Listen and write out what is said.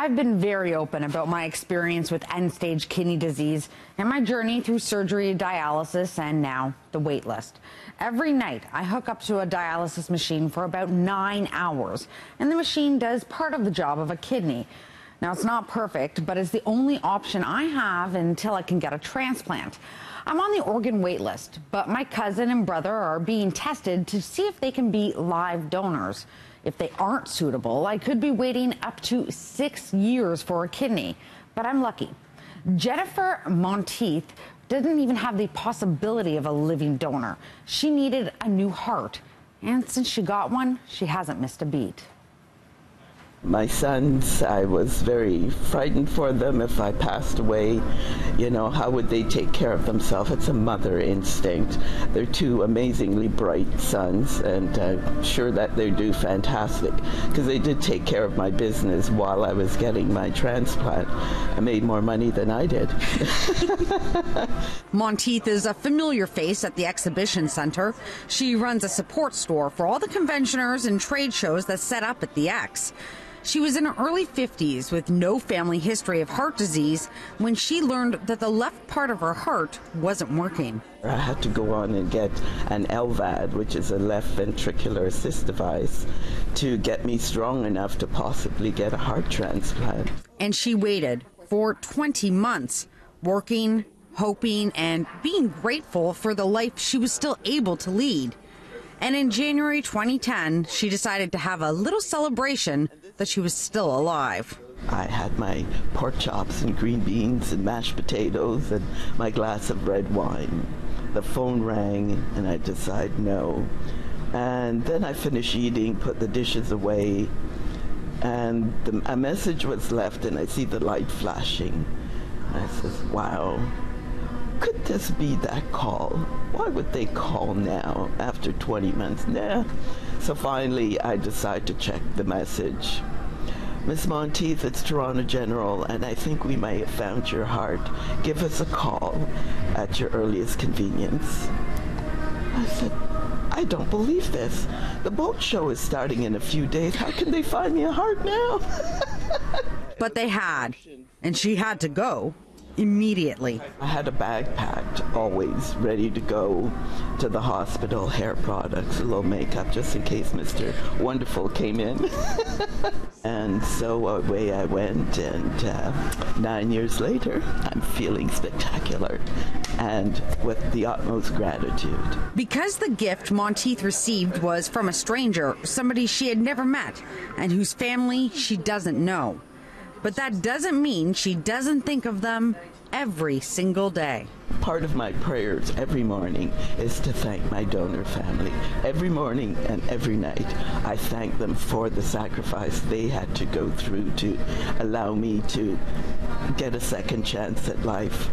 I've been very open about my experience with end-stage kidney disease and my journey through surgery, dialysis, and now the wait list. Every night, I hook up to a dialysis machine for about 9 hours, and the machine does part of the job of a kidney. Now, it's not perfect, but it's the only option I have until I can get a transplant. I'm on the organ wait list, but my cousin and brother are being tested to see if they can be live donors. If they aren't suitable, I could be waiting up to 6 years for a kidney, but I'm lucky. Jennifer Monteith didn't even have the possibility of a living donor. She needed a new heart, and since she got one, she hasn't missed a beat. My sons, I was very frightened for them. If I passed away, how would they take care of themselves? It's a mother instinct. They're two amazingly bright sons, and I'm sure that they do fantastic, because they did take care of my business while I was getting my transplant. I made more money than I did. Monteith is a familiar face at the exhibition center. She runs a support store for all the conventioners and trade shows that set up at the X. She was in her early 50s with no family history of heart disease when she learned that the left part of her heart wasn't working. I had to go on and get an LVAD, which is a left ventricular assist device, to get me strong enough to possibly get a heart transplant. And she waited for 20 months, working, hoping, and being grateful for the life she was still able to lead. And in January 2010, she decided to have a little celebration that she was still alive. I had my pork chops and green beans and mashed potatoes and my glass of red wine. The phone rang and I decided no. And then I finished eating, put the dishes away, and a message was left, and I see the light flashing. I says, wow. Could this be that call? Why would they call now after 20 months? Nah. So finally, I decide to check the message. Miss Monteith, it's Toronto General, and I think we may have found your heart. Give us a call at your earliest convenience. I said, I don't believe this. The boat show is starting in a few days. How can they find me a heart now? But they had, and she had to go. Immediately. I had a bag packed, always ready to go to the hospital, hair products, a little makeup, just in case Mr. Wonderful came in. And so away I went, and 9 years later, I'm feeling spectacular and with the utmost gratitude. Because the gift Monteith received was from a stranger, somebody she had never met, and whose family she doesn't know. But that doesn't mean she doesn't think of them every single day. Part of my prayers every morning is to thank my donor family. Every morning and every night, I thank them for the sacrifice they had to go through to allow me to get a second chance at life.